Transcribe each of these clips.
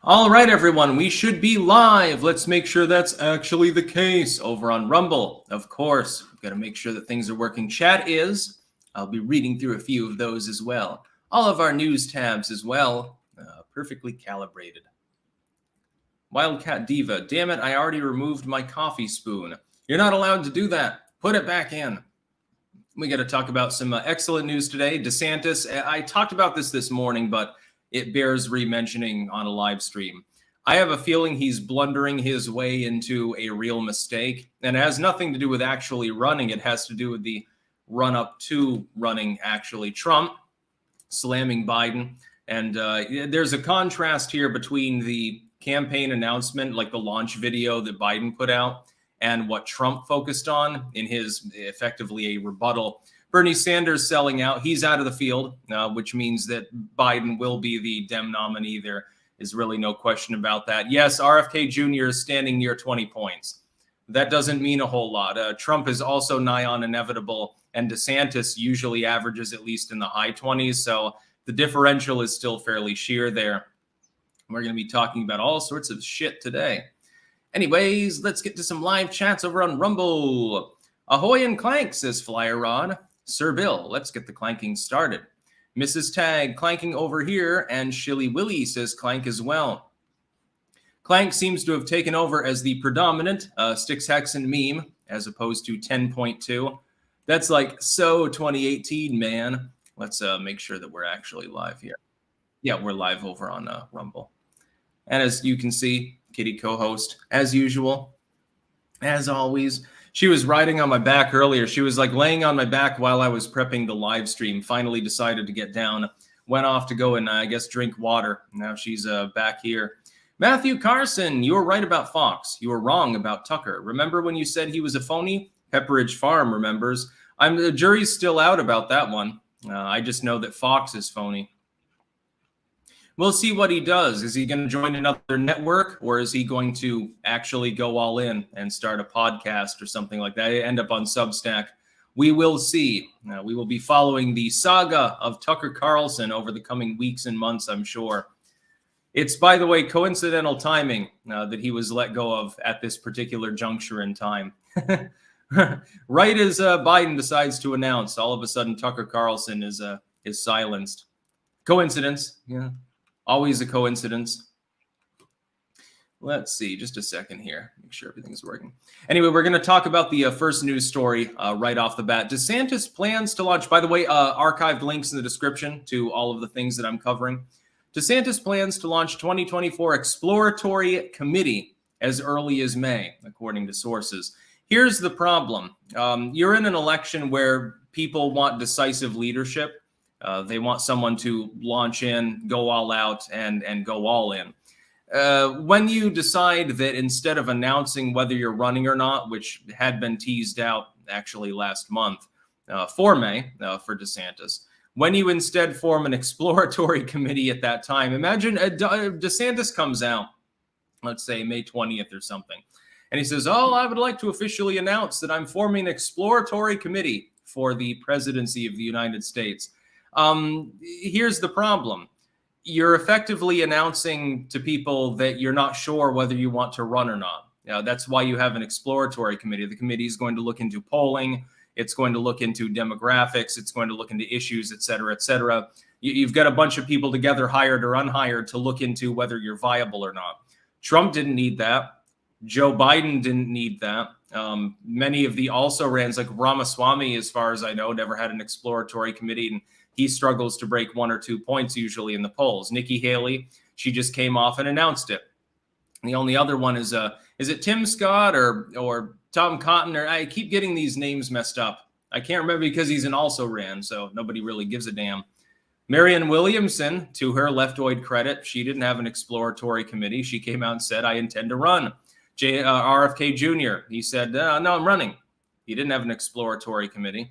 All right, everyone, we should be live. Let's make sure that's actually the case over on Rumble. Of course, we've got to make sure that things are working. Chat is. I'll be reading through a few of those as well. All of our news tabs as well, perfectly calibrated. Wildcat Diva, damn it, I already removed my coffee spoon. You're not allowed to do that. Put it back in. We got to talk about some excellent news today. Desantis, I talked about this morning, but it bears re-mentioning on a live stream. I have a feeling he's blundering his way into a real mistake, and it has nothing to do with actually running. It has to do with the run-up to running, actually. Trump slamming Biden, and there's a contrast here between the campaign announcement, like the launch video that Biden put out, and what Trump focused on in his effectively a rebuttal. Bernie Sanders selling out. He's out of the field, which means that Biden will be the Dem nominee. There is really no question about that. Yes, RFK Jr. is standing near 20 points. That doesn't mean a whole lot. Trump is also nigh on inevitable, and DeSantis usually averages at least in the high 20s. So the differential is still fairly sheer there. We're going to be talking about all sorts of shit today. Anyways, let's get to some live chats over on Rumble. Ahoy and clank, says Flyer Rod. Sir Bill, let's get the clanking started. Mrs. Tag, clanking over here, and Shilly Willy says clank as well. Clank seems to have taken over as the predominant Styx Hexen meme, as opposed to 10.2. That's like so 2018, man. Let's make sure that we're actually live here. Yeah, we're live over on Rumble. And as you can see, Kitty co-host, as usual, as always. She was riding on my back earlier. She was like laying on my back while I was prepping the live stream. Finally decided to get down. Went off to go and, I guess, drink water. Now she's back here. Matthew Carson, you were right about Fox. You were wrong about Tucker. Remember when you said he was a phony? Pepperidge Farm remembers. The jury's still out about that one. I just know that Fox is phony. We'll see what he does. Is he going to join another network, or is he going to actually go all in and start a podcast or something like that? End up on Substack. We will see. We will be following the saga of Tucker Carlson over the coming weeks and months, I'm sure. It's, by the way, coincidental timing that he was let go of at this particular juncture in time. Right as Biden decides to announce, all of a sudden Tucker Carlson is silenced. Coincidence, yeah. Always a coincidence. Let's see, just a second here. Make sure everything's working. Anyway, we're going to talk about the first news story right off the bat. DeSantis plans to launch, by the way, archived links in the description to all of the things that I'm covering. DeSantis plans to launch 2024 exploratory committee as early as May, according to sources. Here's the problem. You're in an election where people want decisive leadership. They want someone to launch in, go all out, and go all in. When you decide that instead of announcing whether you're running or not, which had been teased out actually last month for May for DeSantis, when you instead form an exploratory committee at that time, imagine DeSantis comes out, let's say May 20th or something, and he says, oh, I would like to officially announce that I'm forming an exploratory committee for the presidency of the United States. Here's the problem. You're effectively announcing to people that you're not sure whether you want to run or not. That's why you have an exploratory committee. The committee is going to look into polling. It's going to look into demographics. It's going to look into issues, et cetera, et cetera. You've got a bunch of people together, hired or unhired, to look into whether you're viable or not. Trump didn't need that. Joe Biden didn't need that. Many of the also-rans, like Ramaswamy, as far as I know, never had an exploratory committee, and he struggles to break 1 or 2 points usually in the polls. Nikki Haley, she just came off and announced it. And the only other one is it Tim Scott or Tom Cotton? Or I keep getting these names messed up. I can't remember because he's an also-ran, so nobody really gives a damn. Marianne Williamson, to her leftoid credit, she didn't have an exploratory committee. She came out and said, I intend to run. RFK Jr., he said, no, I'm running. He didn't have an exploratory committee.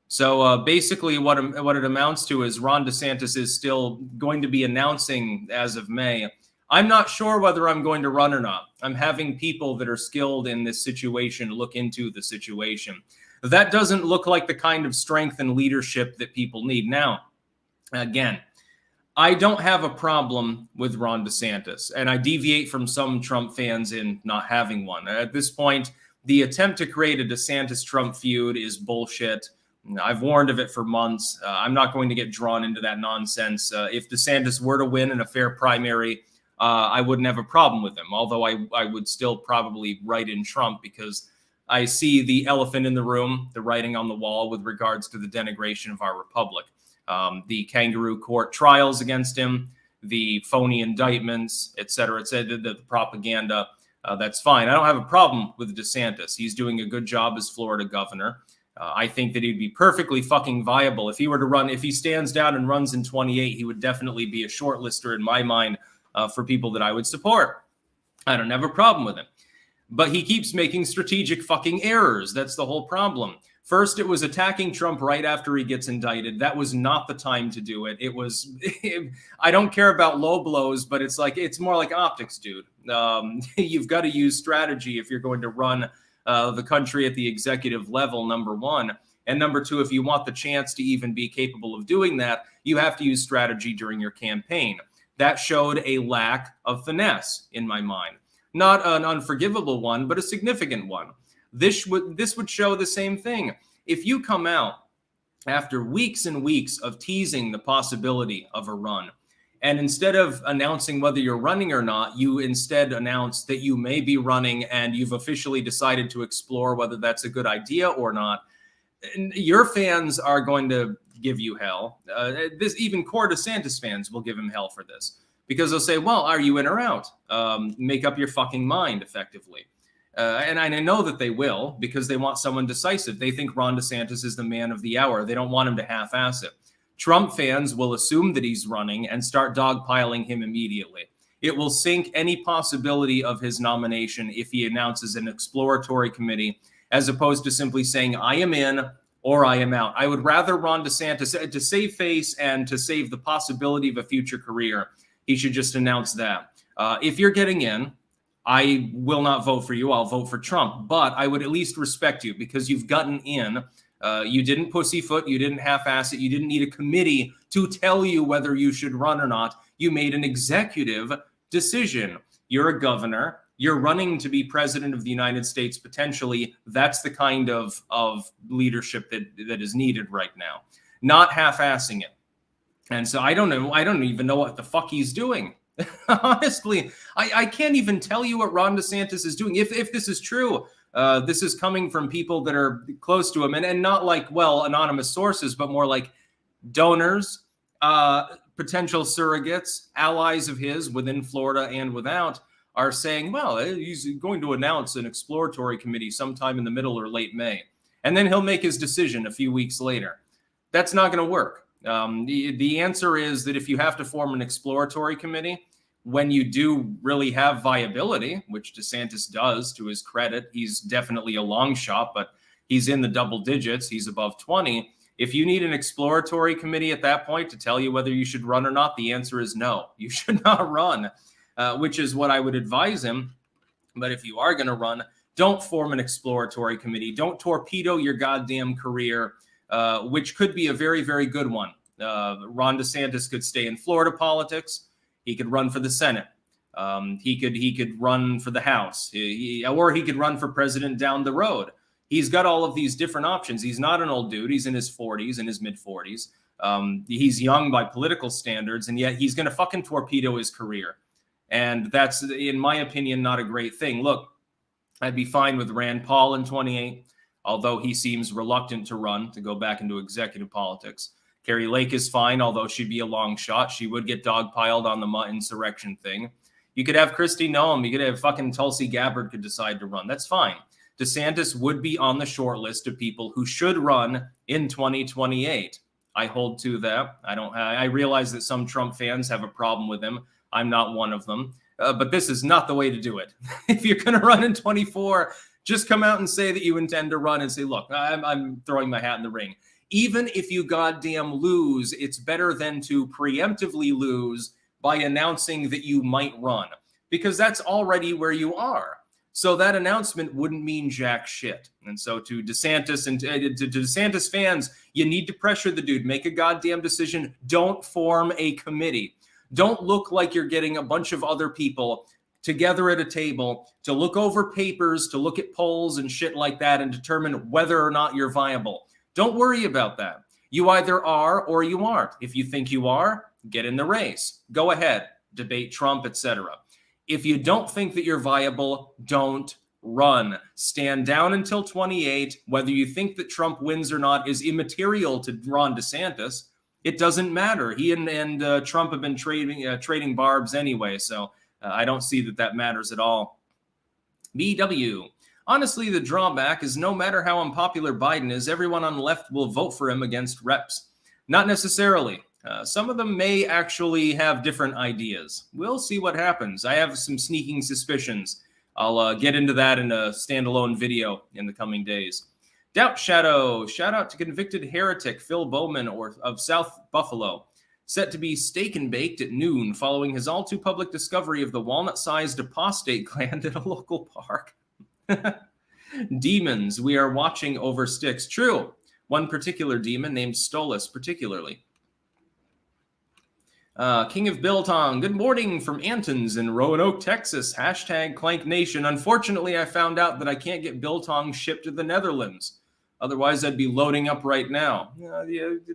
So basically what it amounts to is Ron DeSantis is still going to be announcing as of May, I'm not sure whether I'm going to run or not. I'm having people that are skilled in this situation look into the situation. That doesn't look like the kind of strength and leadership that people need. Now, again, I don't have a problem with Ron DeSantis, and I deviate from some Trump fans in not having one. At this point, the attempt to create a DeSantis-Trump feud is bullshit. I've warned of it for months. I'm not going to get drawn into that nonsense. If DeSantis were to win in a fair primary, I wouldn't have a problem with him, although I would still probably write in Trump because I see the elephant in the room, the writing on the wall with regards to the denigration of our republic. The kangaroo court trials against him, the phony indictments, et cetera, the propaganda, that's fine. I don't have a problem with DeSantis. He's doing a good job as Florida governor. I think that he'd be perfectly fucking viable. If he were to run, if he stands down and runs in 28, he would definitely be a shortlister in my mind for people that I would support. I don't have a problem with him. But he keeps making strategic fucking errors. That's the whole problem. First, it was attacking Trump right after he gets indicted. That was not the time to do it. It was, I don't care about low blows, but it's more like optics, dude. You've got to use strategy if you're going to run the country at the executive level, number one. And number two, if you want the chance to even be capable of doing that, you have to use strategy during your campaign. That showed a lack of finesse in my mind. Not an unforgivable one, but a significant one. This would show the same thing. If you come out after weeks and weeks of teasing the possibility of a run, and instead of announcing whether you're running or not, you instead announce that you may be running and you've officially decided to explore whether that's a good idea or not, your fans are going to give you hell. Even core DeSantis fans will give him hell for this. Because they'll say, well, are you in or out? Make up your fucking mind, effectively. And I know that they will, because they want someone decisive. They think Ron DeSantis is the man of the hour. They don't want him to half-ass it. Trump fans will assume that he's running and start dogpiling him immediately. It will sink any possibility of his nomination if he announces an exploratory committee, as opposed to simply saying, I am in or I am out. I would rather Ron DeSantis, to save face and to save the possibility of a future career, he should just announce that. If you're getting in, I will not vote for you. I'll vote for Trump. But I would at least respect you because you've gotten in. You didn't pussyfoot. You didn't half-ass it. You didn't need a committee to tell you whether you should run or not. You made an executive decision. You're a governor. You're running to be president of the United States potentially. That's the kind of leadership that is needed right now. Not half-assing it. And so I don't know. I don't even know what the fuck he's doing. Honestly, I can't even tell you what Ron DeSantis is doing. If this is true, this is coming from people that are close to him and not like, well, anonymous sources, but more like donors, potential surrogates, allies of his within Florida and without are saying, well, he's going to announce an exploratory committee sometime in the middle or late May. And then he'll make his decision a few weeks later. That's not going to work. The answer is that if you have to form an exploratory committee, when you do really have viability, which DeSantis does to his credit, he's definitely a long shot, but he's in the double digits. He's above 20. If you need an exploratory committee at that point to tell you whether you should run or not, the answer is no. You should not run, which is what I would advise him. But if you are going to run, don't form an exploratory committee. Don't torpedo your goddamn career. Which could be a very, very good one. Ron DeSantis could stay in Florida politics. He could run for the Senate. He could run for the House, or he could run for president down the road. He's got all of these different options. He's not an old dude. He's in his 40s, in his mid 40s. He's young by political standards, and yet he's going to fucking torpedo his career. And that's, in my opinion, not a great thing. Look, I'd be fine with Rand Paul in 28. Although he seems reluctant to run, to go back into executive politics. Carrie Lake is fine, although she'd be a long shot. She would get dogpiled on the insurrection thing. You could have Kristi Noem. You could have fucking Tulsi Gabbard could decide to run. That's fine. DeSantis would be on the short list of people who should run in 2028. I hold to that. I realize that some Trump fans have a problem with him. I'm not one of them. But this is not the way to do it. If you're going to run in 24, just come out and say that you intend to run and say, look, I'm throwing my hat in the ring. Even if you goddamn lose, it's better than to preemptively lose by announcing that you might run, because that's already where you are. So that announcement wouldn't mean jack shit. And so to DeSantis and to DeSantis fans, you need to pressure the dude. Make a goddamn decision. Don't form a committee. Don't look like you're getting a bunch of other people together at a table to look over papers, to look at polls and shit like that and determine whether or not you're viable. Don't worry about that. You either are or you aren't. If you think you are, get in the race. Go ahead, debate Trump, etc. If you don't think that you're viable, don't run. Stand down until 28. Whether you think that Trump wins or not is immaterial to Ron DeSantis. It doesn't matter. He and Trump have been trading barbs anyway, so I don't see that matters at all. BW. Honestly, the drawback is no matter how unpopular Biden is, everyone on the left will vote for him against reps. Not necessarily. Some of them may actually have different ideas. We'll see what happens. I have some sneaking suspicions. I'll get into that in a standalone video in the coming days. Doubt Shadow. Shout out to convicted heretic Phil Bowman of South Buffalo. Set to be steak and baked at noon following his all-too-public discovery of the walnut-sized apostate gland at a local park. Demons, we are watching over sticks. True. One particular demon named Stolas particularly. King of Biltong, good morning from Antons in Roanoke, Texas. Hashtag Clank Nation. Unfortunately, I found out that I can't get Biltong shipped to the Netherlands. Otherwise, I'd be loading up right now.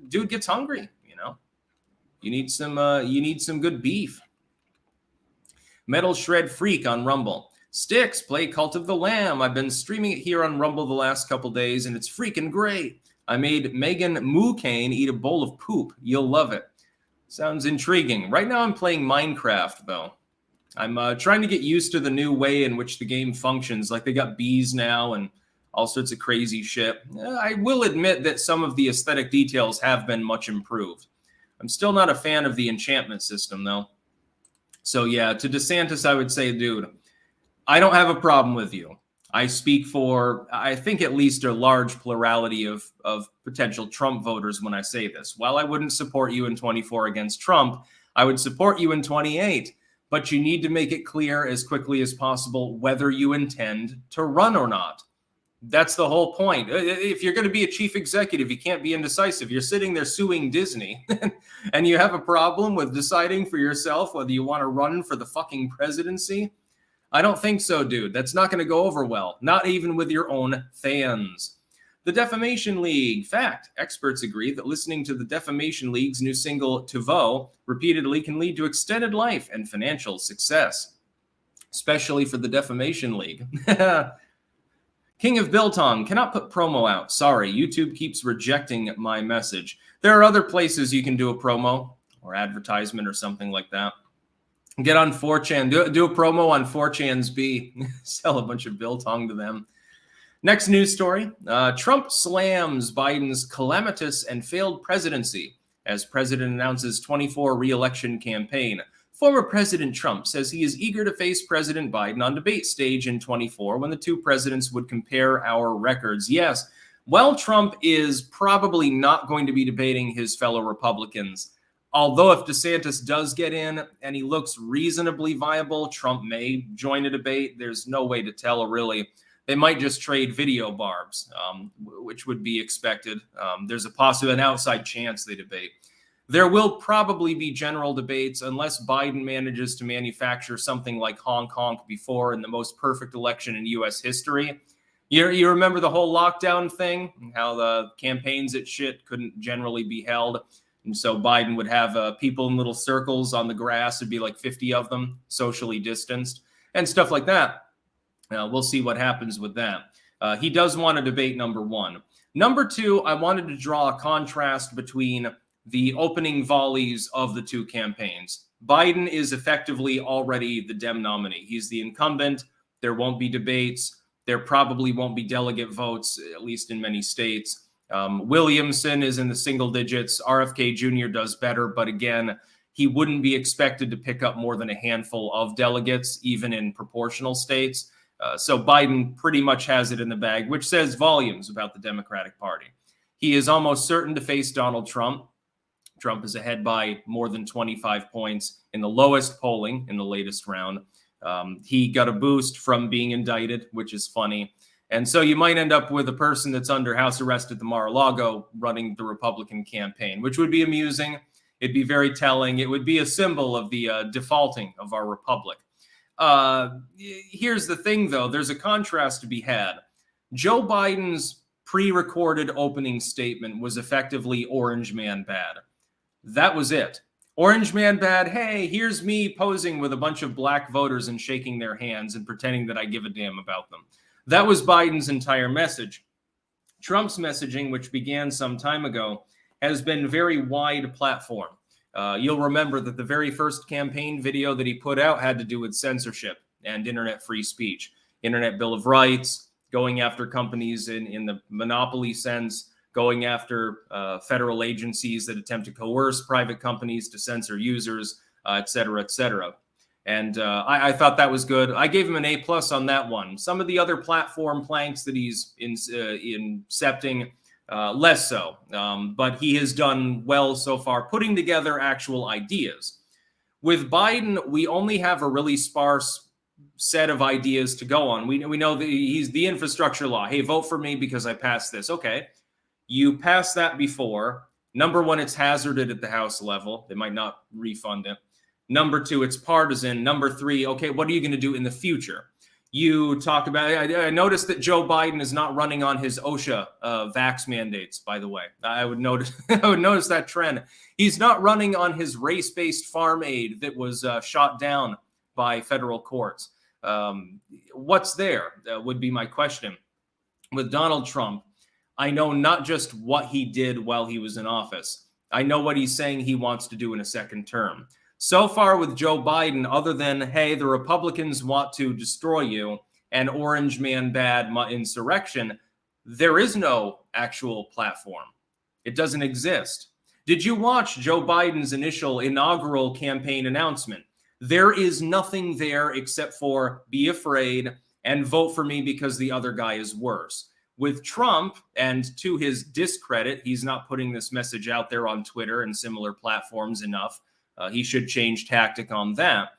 Dude gets hungry, you know. You need some good beef. Metal Shred Freak on Rumble. Sticks, play Cult of the Lamb. I've been streaming it here on Rumble the last couple days, and it's freaking great. I made Megan Mookane eat a bowl of poop. You'll love it. Sounds intriguing. Right now I'm playing Minecraft, though. I'm trying to get used to the new way in which the game functions. Like, they got bees now and all sorts of crazy shit. I will admit that some of the aesthetic details have been much improved. I'm still not a fan of the enchantment system, though. So, yeah, to DeSantis, I would say, dude, I don't have a problem with you. I speak for, I think, at least a large plurality of potential Trump voters when I say this. While I wouldn't support you in 24 against Trump, I would support you in 28. But you need to make it clear as quickly as possible whether you intend to run or not. That's the whole point. If you're going to be a chief executive, you can't be indecisive. You're sitting there suing Disney, and you have a problem with deciding for yourself whether you want to run for the fucking presidency. I don't think so, dude. That's not going to go over well, not even with your own fans. The Defamation League. Fact, experts agree that listening to the Defamation League's new single, TiVo, repeatedly can lead to extended life and financial success, especially for the Defamation League. King of Biltong, cannot put promo out. Sorry, YouTube keeps rejecting my message. There are other places you can do a promo or advertisement or something like that. Get on 4chan. Do a promo on 4chan's B. Sell a bunch of Biltong to them. Next news story. Trump slams Biden's calamitous and failed presidency as president announces 24 re-election campaign. Former President Trump says he is eager to face President Biden on debate stage in 24 when the two presidents would compare our records. Yes, while Trump is probably not going to be debating his fellow Republicans, although if DeSantis does get in and he looks reasonably viable, Trump may join a debate. There's no way to tell, really. They might just trade video barbs, which would be expected. There's an outside chance they debate. There will probably be general debates unless Biden manages to manufacture something like honk honk before in the most perfect election in U.S. history. You remember the whole lockdown thing, how the campaigns at shit couldn't generally be held. And so Biden would have people in little circles on the grass. It'd be like 50 of them, socially distanced, and stuff like that. We'll see what happens with that. He does want to debate, number one. Number two, I wanted to draw a contrast between the opening volleys of the two campaigns. Biden is effectively already the Dem nominee. He's the incumbent. There won't be debates. There probably won't be delegate votes, at least in many states. Williamson is in the single digits. RFK Jr. does better, but again, he wouldn't be expected to pick up more than a handful of delegates, even in proportional states. So Biden pretty much has it in the bag, which says volumes about the Democratic Party. He is almost certain to face Donald Trump. Trump is ahead by more than 25 points in the lowest polling in the latest round. He got a boost from being indicted, which is funny. And so you might end up with a person that's under house arrest at the Mar-a-Lago running the Republican campaign, which would be amusing. It'd be very telling. It would be a symbol of the defaulting of our republic. Here's the thing, though. There's a contrast to be had. Joe Biden's pre-recorded opening statement was effectively Orange Man bad. That was it. Orange Man bad, hey, here's me posing with a bunch of black voters and shaking their hands and pretending that I give a damn about them. That was Biden's entire message. Trump's messaging, which began some time ago, has been very wide platform. You'll remember that the very first campaign video that he put out had to do with censorship and internet free speech, Internet Bill of Rights, going after companies in the monopoly sense, going after federal agencies that attempt to coerce private companies to censor users, et cetera, et cetera. And I thought that was good. I gave him an A+ on that one. Some of the other platform planks that he's incepting, less so. But he has done well so far, putting together actual ideas. With Biden, we only have a really sparse set of ideas to go on. We know that he's the infrastructure law. Hey, vote for me because I passed this. Okay, you passed that before. Number one, it's hazarded at the House level. They might not refund it. Number two, it's partisan. Number three, okay, what are you going to do in the future? You talk about, I noticed that Joe Biden is not running on his OSHA vax mandates, by the way. I would notice that trend. He's not running on his race-based farm aid that was shot down by federal courts. What's there would be my question. With Donald Trump, I know not just what he did while he was in office. I know what he's saying he wants to do in a second term. So far with Joe Biden, other than, hey, the Republicans want to destroy you and Orange Man bad insurrection, there is no actual platform. It doesn't exist. Did you watch Joe Biden's inaugural campaign announcement? There is nothing there except for be afraid and vote for me because the other guy is worse. With Trump, and to his discredit, he's not putting this message out there on Twitter and similar platforms enough. He should change tactic on that.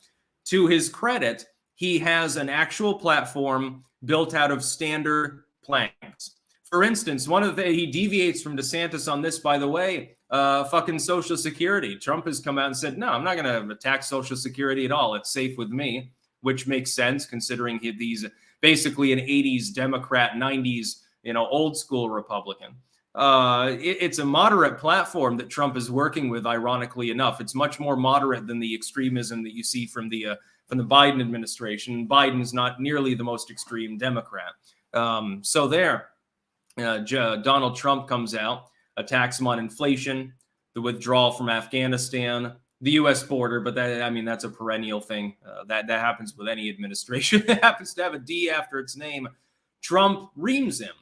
To his credit, he has an actual platform built out of standard planks. For instance, he deviates from Desantis on this, by the way, fucking Social Security. Trump has come out and said, no, I'm not going to attack Social Security at all. It's safe with me, which makes sense considering he's basically an 80s Democrat, 90s, old school Republican. It's a moderate platform that Trump is working with, ironically enough. It's much more moderate than the extremism that you see from the Biden administration. Biden's not nearly the most extreme Democrat. So there, Donald Trump comes out, attacks him on inflation, the withdrawal from Afghanistan, the U.S. border, but that's a perennial thing. That happens with any administration that happens to have a D after its name. Trump reams him.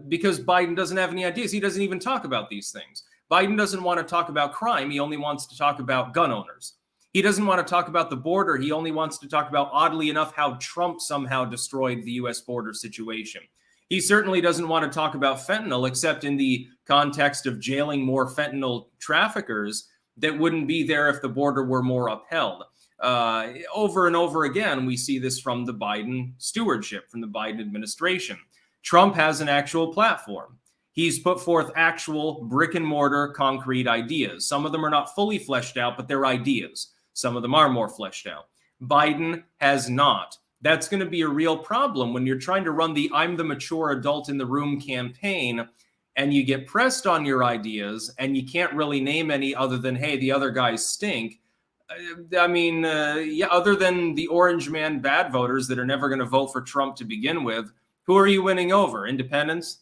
Because Biden doesn't have any ideas. He doesn't even talk about these things. Biden doesn't want to talk about crime. He only wants to talk about gun owners. He doesn't want to talk about the border. He only wants to talk about, oddly enough, how Trump somehow destroyed the U.S. border situation. He certainly doesn't want to talk about fentanyl, except in the context of jailing more fentanyl traffickers that wouldn't be there if the border were more upheld. Over and over again, we see this from the Biden stewardship, from the Biden administration. Trump has an actual platform. He's put forth actual brick and mortar concrete ideas. Some of them are not fully fleshed out, but they're ideas. Some of them are more fleshed out. Biden has not. That's going to be a real problem when you're trying to run the I'm the mature adult in the room campaign and you get pressed on your ideas and you can't really name any other than, hey, the other guys stink. Other than the Orange Man bad voters that are never going to vote for Trump to begin with, who are you winning over? Independents?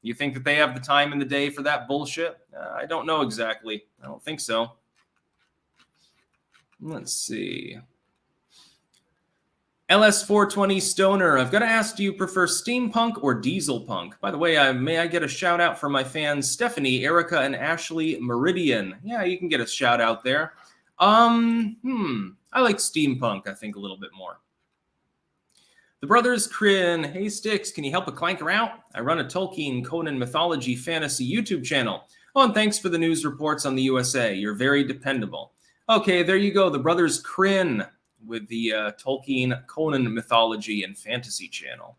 You think that they have the time in the day for that bullshit? I don't know exactly. I don't think so. Let's see. LS420 Stoner, I've got to ask, do you prefer steampunk or diesel punk? By the way, may I get a shout out from my fans Stephanie, Erica, and Ashley Meridian? Yeah, you can get a shout out there. I like steampunk, I think, a little bit more. The brothers Crin, hey Sticks, can you help a clanker out? I run a Tolkien Conan mythology fantasy YouTube channel. Oh, and thanks for the news reports on the USA. You're very dependable. Okay, there you go. The brothers Crin. with the Tolkien Conan mythology and fantasy channel.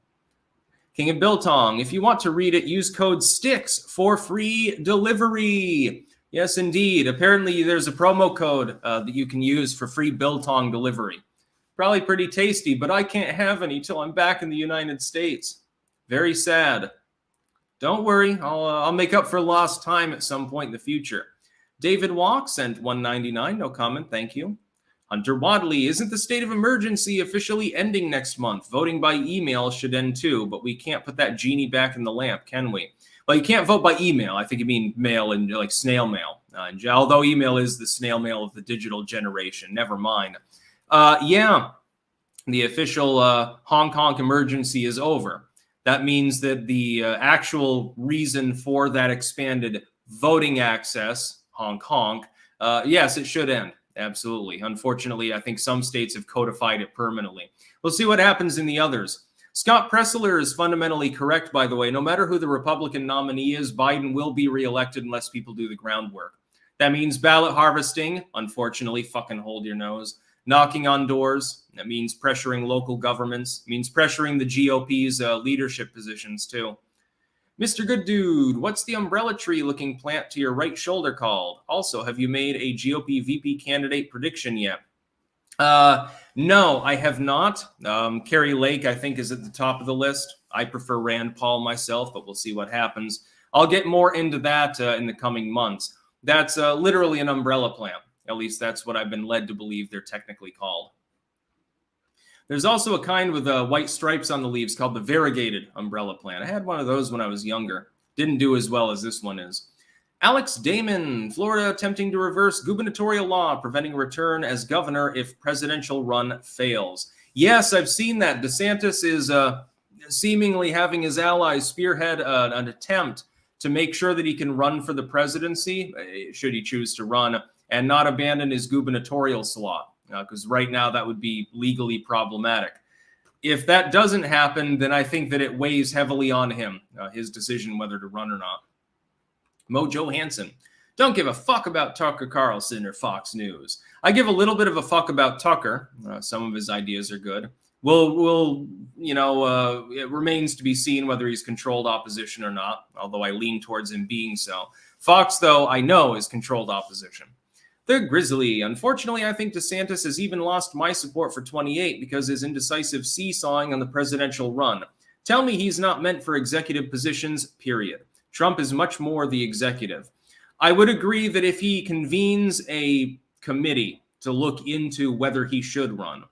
King of Biltong, if you want to read it, use code STICKS for free delivery. Yes, indeed. Apparently, there's a promo code that you can use for free Biltong delivery. Probably pretty tasty, but I can't have any till I'm back in the United States. Very sad. Don't worry, I'll make up for lost time at some point in the future. David Walk sent $1.99, no comment, thank you. Hunter Wadley, isn't the state of emergency officially ending next month? Voting by email should end too, but we can't put that genie back in the lamp, can we? Well, you can't vote by email. I think you mean mail and like snail mail. Although email is the snail mail of the digital generation, never mind. Yeah, the official Hong Kong emergency is over. That means that the actual reason for that expanded voting access, Hong Kong, yes, it should end. Absolutely. Unfortunately, I think some states have codified it permanently. We'll see what happens in the others. Scott Pressler is fundamentally correct, by the way. No matter who the Republican nominee is, Biden will be reelected unless people do the groundwork. That means ballot harvesting. Unfortunately, fucking hold your nose. Knocking on doors. That means pressuring local governments. It means pressuring the GOP's leadership positions, too. Mr. Good Dude, what's the umbrella tree looking plant to your right shoulder called? Also, have you made a GOP VP candidate prediction yet? No, I have not. Carrie Lake, I think, is at the top of the list. I prefer Rand Paul myself, but we'll see what happens. I'll get more into that in the coming months. That's literally an umbrella plant. At least that's what I've been led to believe they're technically called. There's also a kind with white stripes on the leaves called the variegated umbrella plant. I had one of those when I was younger. Didn't do as well as this one is. Alex Damon, Florida attempting to reverse gubernatorial law preventing return as governor if presidential run fails. Yes, I've seen that. Desantis is seemingly having his allies spearhead an attempt to make sure that he can run for the presidency, should he choose to run, and not abandon his gubernatorial slot. Because right now that would be legally problematic. If that doesn't happen, then I think that it weighs heavily on him, his decision whether to run or not. Mojo Hansen, don't give a fuck about Tucker Carlson or Fox News. I give a little bit of a fuck about Tucker. Some of his ideas are good. It remains to be seen whether he's controlled opposition or not, although I lean towards him being so. Fox, though, I know is controlled opposition. The Grizzly. Unfortunately, I think DeSantis has even lost my support for 28 because his indecisive seesawing on the presidential run. Tell me he's not meant for executive positions, period. Trump is much more the executive. I would agree that if he convenes a committee to look into whether he should run,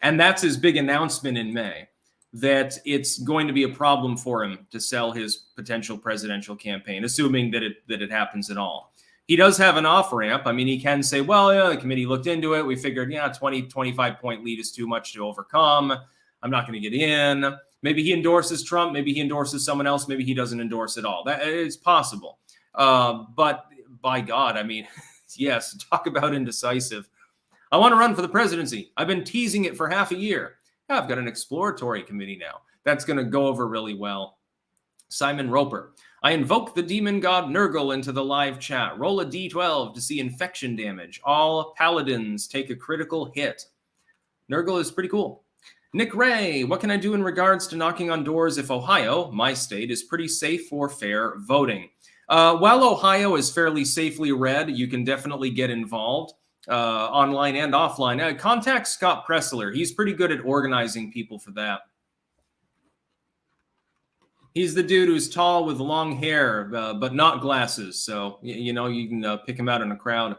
and that's his big announcement in May, that it's going to be a problem for him to sell his potential presidential campaign, assuming that it happens at all. He does have an off-ramp. I mean, he can say, well, yeah, the committee looked into it. We figured, 25-point lead is too much to overcome. I'm not going to get in. Maybe he endorses Trump. Maybe he endorses someone else. Maybe he doesn't endorse at all. That is possible. But by God, I mean, yes, talk about indecisive. I want to run for the presidency. I've been teasing it for half a year. Yeah, I've got an exploratory committee now. That's going to go over really well. Simon Roper. I invoke the demon god Nurgle into the live chat. Roll a d12 to see infection damage. All paladins take a critical hit. Nurgle is pretty cool. Nick Ray, what can I do in regards to knocking on doors if Ohio, my state, is pretty safe for fair voting? While Ohio is fairly safely red, you can definitely get involved online and offline. Contact Scott Pressler. He's pretty good at organizing people for that. He's the dude who's tall with long hair, but not glasses. So, you can pick him out in a crowd.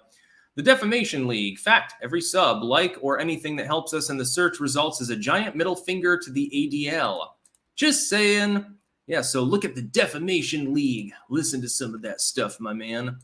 The Defamation League. Fact, every sub, like, or anything that helps us in the search results is a giant middle finger to the ADL. Just saying. Yeah, so look at the Defamation League. Listen to some of that stuff, my man.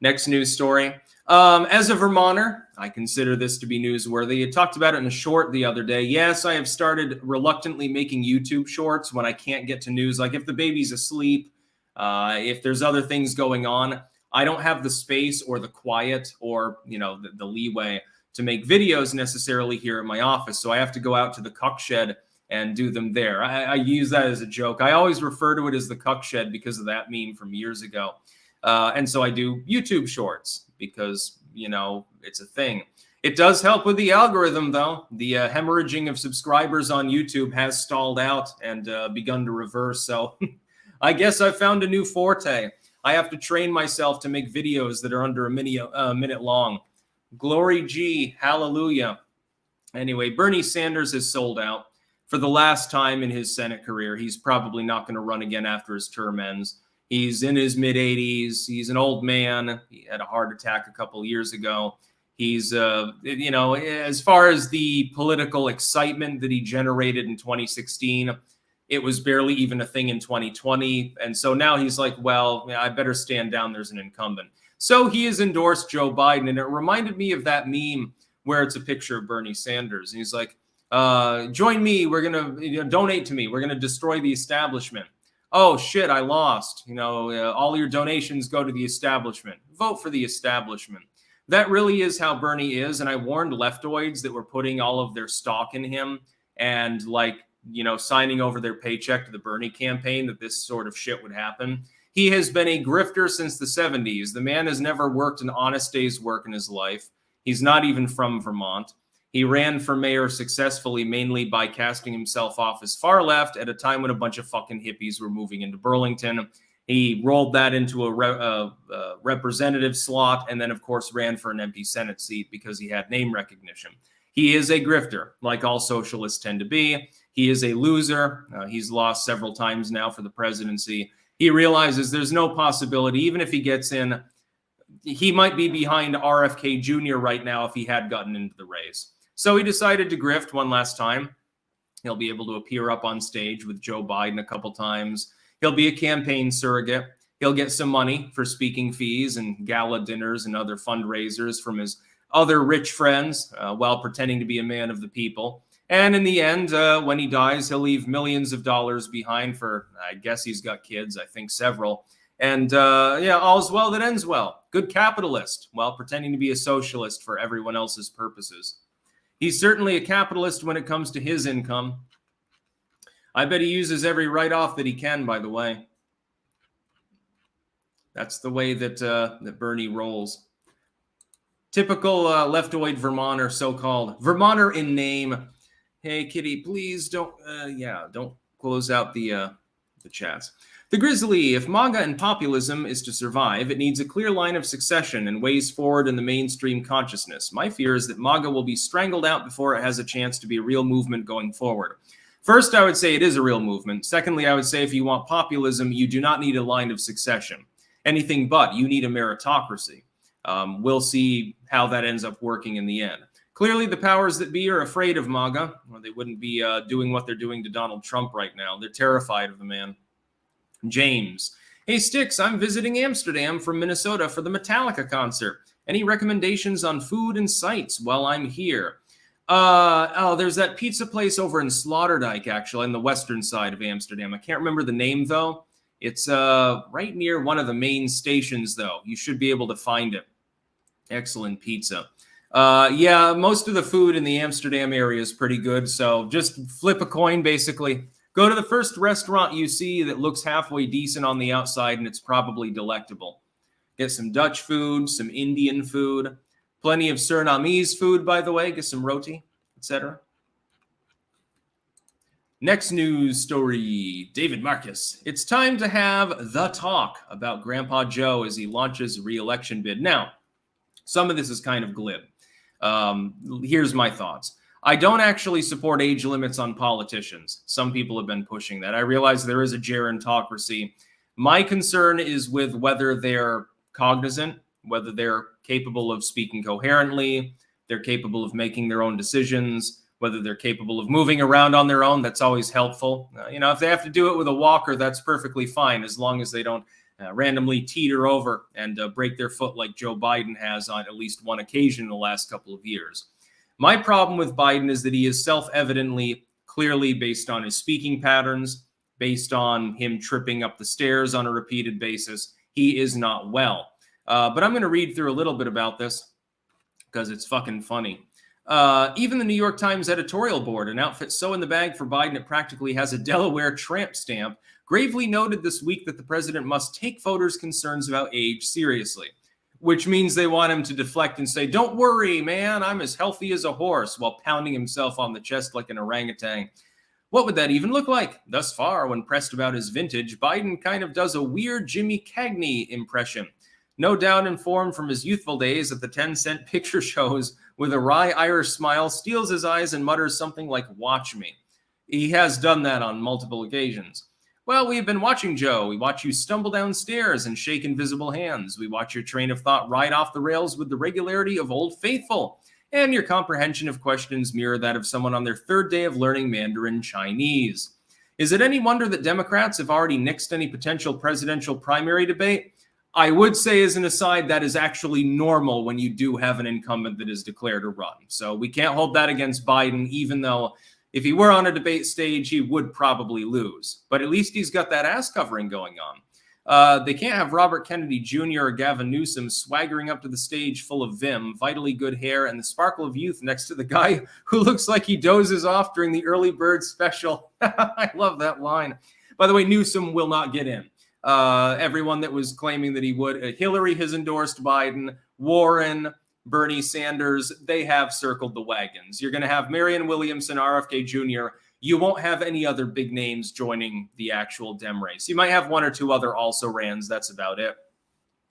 Next news story. As a Vermonter, I consider this to be newsworthy. I talked about it in a short the other day. Yes, I have started reluctantly making YouTube shorts when I can't get to news. Like if the baby's asleep, if there's other things going on, I don't have the space or the quiet or, the leeway to make videos necessarily here at my office. So I have to go out to the cuck shed and do them there. I use that as a joke. I always refer to it as the cuck shed because of that meme from years ago. And so I do YouTube shorts because, it's a thing. It does help with the algorithm, though. The hemorrhaging of subscribers on YouTube has stalled out and begun to reverse. So I guess I found a new forte. I have to train myself to make videos that are under a minute long. Glory G, hallelujah. Anyway, Bernie Sanders has sold out for the last time in his Senate career. He's probably not going to run again after his term ends. He's in his mid-80s. He's an old man. He had a heart attack a couple of years ago. He's, as far as the political excitement that he generated in 2016, it was barely even a thing in 2020. And so now he's like, well, I better stand down. There's an incumbent. So he has endorsed Joe Biden. And it reminded me of that meme where it's a picture of Bernie Sanders. And he's like, join me. We're going to donate to me. We're going to destroy the establishment. Oh, shit, I lost. All your donations go to the establishment. Vote for the establishment. That really is how Bernie is. And I warned leftoids that were putting all of their stock in him and signing over their paycheck to the Bernie campaign that this sort of shit would happen. He has been a grifter since the 70s. The man has never worked an honest day's work in his life. He's not even from Vermont. He ran for mayor successfully, mainly by casting himself off as far left at a time when a bunch of fucking hippies were moving into Burlington. He rolled that into a representative slot and then, of course, ran for an empty Senate seat because he had name recognition. He is a grifter, like all socialists tend to be. He is a loser. He's lost several times now for the presidency. He realizes there's no possibility, even if he gets in, he might be behind RFK Jr. right now if he had gotten into the race. So he decided to grift one last time. He'll be able to appear up on stage with Joe Biden a couple times. He'll be a campaign surrogate. He'll get some money for speaking fees and gala dinners and other fundraisers from his other rich friends while pretending to be a man of the people. And in the end, when he dies, he'll leave millions of dollars behind for, I guess he's got kids, I think several. And all's well that ends well. Good capitalist while pretending to be a socialist for everyone else's purposes. He's certainly a capitalist when it comes to his income. I bet he uses every write-off that he can, by the way. That's the way that Bernie rolls. Typical leftoid Vermonter, so-called. Vermonter in name. Hey, Kitty, please don't close out the chats. The Grizzly, if MAGA and populism is to survive, it needs a clear line of succession and ways forward in the mainstream consciousness. My fear is that MAGA will be strangled out before it has a chance to be a real movement going forward. First, I would say it is a real movement. Secondly, I would say if you want populism, you do not need a line of succession. Anything but. You need a meritocracy. We'll see how that ends up working in the end. Clearly, the powers that be are afraid of MAGA. Well, they wouldn't be doing what they're doing to Donald Trump right now. They're terrified of the man. James. Hey, Sticks, I'm visiting Amsterdam from Minnesota for the Metallica concert. Any recommendations on food and sights while I'm here? There's that pizza place over in Sloterdijk, actually, on the western side of Amsterdam. I can't remember the name, though. It's right near one of the main stations, though. You should be able to find it. Excellent pizza. Most of the food in the Amsterdam area is pretty good, so just flip a coin, basically. Go to the first restaurant you see that looks halfway decent on the outside, and it's probably delectable. Get some Dutch food, some Indian food, plenty of Surinamese food, by the way. Get some roti, etc. Next news story, David Marcus. It's time to have the talk about Grandpa Joe as he launches a re-election bid. Now, some of this is kind of glib. Here's my thoughts. I don't actually support age limits on politicians. Some people have been pushing that. I realize there is a gerontocracy. My concern is with whether they're cognizant, whether they're capable of speaking coherently, they're capable of making their own decisions, whether they're capable of moving around on their own. That's always helpful. If they have to do it with a walker, that's perfectly fine, as long as they don't randomly teeter over and break their foot like Joe Biden has on at least one occasion in the last couple of years. My problem with Biden is that he is self-evidently, clearly based on his speaking patterns, based on him tripping up the stairs on a repeated basis, he is not well. But I'm going to read through a little bit about this because it's fucking funny. Even the New York Times editorial board, an outfit so in the bag for Biden it practically has a Delaware tramp stamp, gravely noted this week that the president must take voters' concerns about age seriously. which means they want him to deflect and say, "Don't worry, man, I'm as healthy as a horse," while pounding himself on the chest like an orangutan. What would that even look like? Thus far, when pressed about his vintage, Biden kind of does a weird Jimmy Cagney impression. No doubt informed from his youthful days at the 10-cent picture shows, with a wry Irish smile, steels his eyes and mutters something like, "Watch me." He has done that on multiple occasions. "Well, we've been watching, Joe. We watch you stumble downstairs and shake invisible hands. We watch your train of thought ride off the rails with the regularity of Old Faithful. And your comprehension of questions mirror that of someone on their third day of learning Mandarin Chinese. Is it any wonder that Democrats have already nixed any potential presidential primary debate? I would say, as an aside, that is actually normal when you do have an incumbent that is declared to run. So we can't hold that against Biden, even though if he were on a debate stage, he would probably lose. But at least he's got that ass covering going on. They can't have Robert Kennedy Jr. or Gavin Newsom swaggering up to the stage full of vim, vitally good hair, and the sparkle of youth next to the guy who looks like he dozes off during the early bird special. I love that line. By the way, Newsom will not get in. Everyone that was claiming that he would, Hillary has endorsed Biden, Warren, Bernie Sanders, they have circled the wagons. You're going to have Marianne Williamson, RFK Jr., you won't have any other big names joining the actual Dem race. You might have one or two other also-rans. That's about it.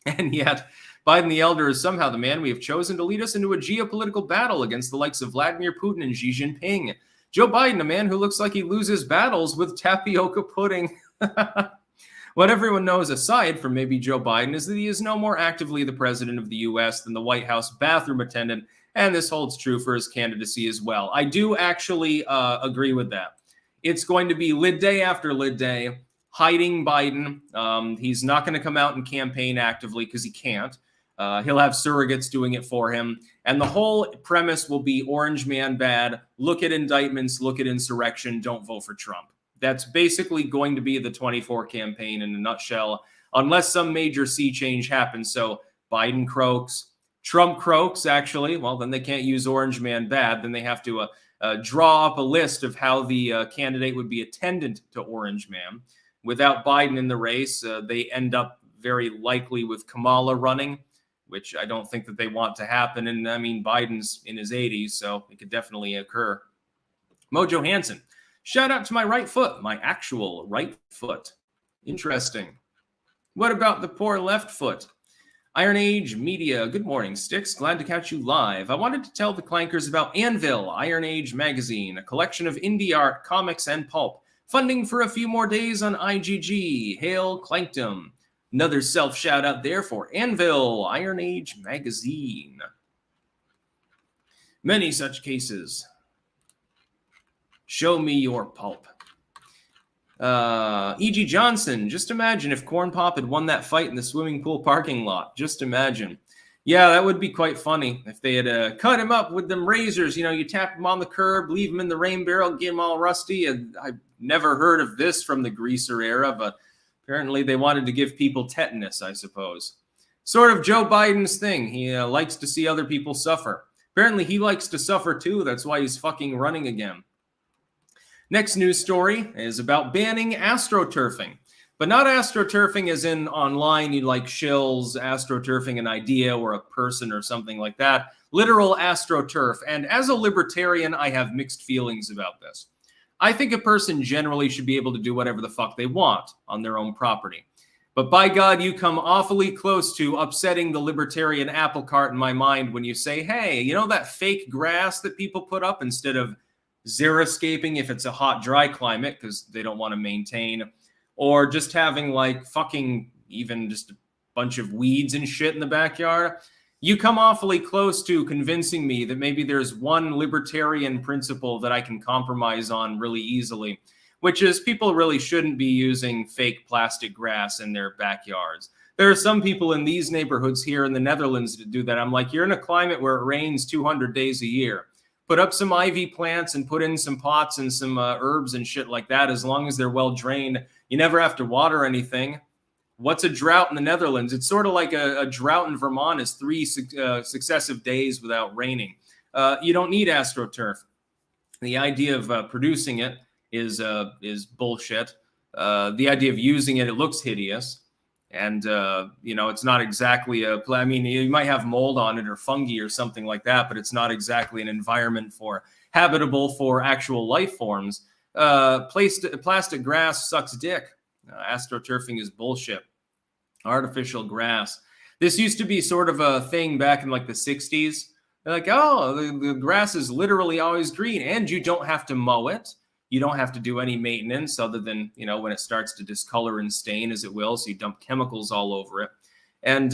And yet, Biden the Elder is somehow the man we have chosen to lead us into a geopolitical battle against the likes of Vladimir Putin and Xi Jinping. Joe Biden, a man who looks like he loses battles with tapioca pudding. What everyone knows, aside from maybe Joe Biden, is that he is no more actively the president of the U.S. than the White House bathroom attendant. And this holds true for his candidacy as well. I do actually agree with that. It's going to be lid day after lid day, hiding Biden. He's not going to come out and campaign actively because he can't. He'll have surrogates doing it for him. And the whole premise will be Orange Man bad. Look at indictments, look at insurrection, don't vote for Trump. That's basically going to be the 24 campaign in a nutshell, unless some major sea change happens. So Biden croaks. Trump croaks, actually. Well, then they can't use Orange Man bad. Then they have to draw up a list of how the candidate would be attendant to Orange Man. Without Biden in the race, they end up very likely with Kamala running, which I don't think that they want to happen. And I mean, Biden's in his 80s, so it could definitely occur. Mojo Hansen, shout out to my right foot, my actual right foot. Interesting. What about the poor left foot? Iron Age Media, good morning, Sticks. Glad to catch you live. I wanted to tell the clankers about Anvil, Iron Age Magazine, a collection of indie art, comics, and pulp. Funding for a few more days on IGG. Hail Clankdom. Another self shout out there for Anvil, Iron Age Magazine. Many such cases. Show me your pulp. E.G. Johnson, just imagine if Corn Pop had won that fight in the swimming pool parking lot. Just imagine. Yeah, that would be quite funny if they had cut him up with them razors. You know, you tap him on the curb, leave him in the rain barrel, get him all rusty. And I've never heard of this from the greaser era, but apparently they wanted to give people tetanus, I suppose. Sort of Joe Biden's thing. He likes to see other people suffer. Apparently he likes to suffer too. That's why he's fucking running again. Next news story is about banning astroturfing, but not astroturfing as in online, you like shills, astroturfing an idea or a person or something like that. Literal astroturf. And as a libertarian, I have mixed feelings about this. I think a person generally should be able to do whatever the fuck they want on their own property. But by God, you come awfully close to upsetting the libertarian apple cart in my mind when you say, hey, you know that fake grass that people put up instead of xeriscaping if it's a hot, dry climate because they don't want to maintain, or just having like fucking even just a bunch of weeds and shit in the backyard. You come awfully close to convincing me that maybe there's one libertarian principle that I can compromise on really easily, which is people really shouldn't be using fake plastic grass in their backyards. There are some people in these neighborhoods here in the Netherlands that do that. I'm like, you're in a climate where it rains 200 days a year. Put up some ivy plants and put in some pots and some herbs and shit like that. As long as they're well drained, you never have to water anything. What's a drought in the Netherlands? It's sort of like a drought in Vermont is 3 successive days without raining. You don't need astroturf. The idea of producing it is bullshit. The idea of using it, it looks hideous. And, it's not exactly I mean, you might have mold on it or fungi or something like that, but it's not exactly an environment habitable for actual life forms. Plastic grass sucks dick. AstroTurfing is bullshit. Artificial grass. This used to be sort of a thing back in like the 60s. They're like, oh, the grass is literally always green and you don't have to mow it. You don't have to do any maintenance other than, when it starts to discolor and stain, as it will. So you dump chemicals all over it. And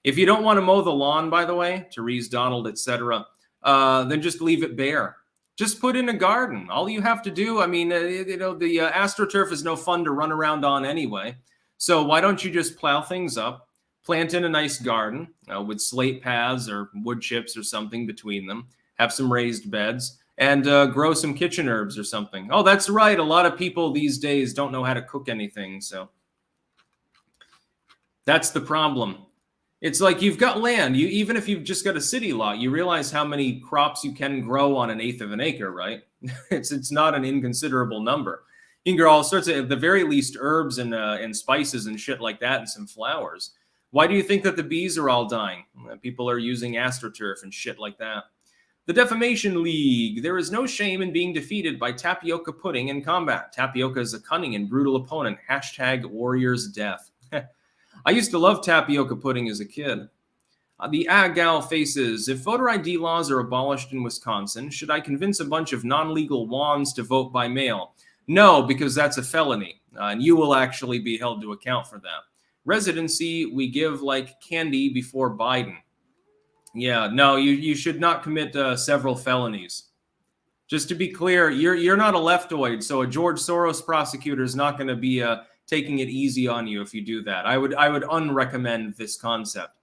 if you don't want to mow the lawn, by the way, Therese Donald, etc., then just leave it bare. Just put in a garden. All you have to do, the AstroTurf is no fun to run around on anyway. So why don't you just plow things up, plant in a nice garden with slate paths or wood chips or something between them, have some raised beds, and grow some kitchen herbs or something. Oh, that's right. A lot of people these days don't know how to cook anything. So that's the problem. It's like you've got land. Even if you've just got a city lot, you realize how many crops you can grow on 1/8 of an acre, right? It's not an inconsiderable number. You can grow all sorts of, at the very least, herbs and spices and shit like that and some flowers. Why do you think that the bees are all dying? People are using AstroTurf and shit like that. The Defamation League. There is no shame in being defeated by tapioca pudding in combat. Tapioca is a cunning and brutal opponent. #warrior's death. I used to love tapioca pudding as a kid. The Agao faces. If voter ID laws are abolished in Wisconsin, should I convince a bunch of non-legal wands to vote by mail? No, because that's a felony, and you will actually be held to account for that. Residency, we give like candy before Biden. Yeah, no, you should not commit several felonies. Just to be clear, you're not a leftoid, so a George Soros prosecutor is not going to be taking it easy on you if you do that. I would unrecommend this concept.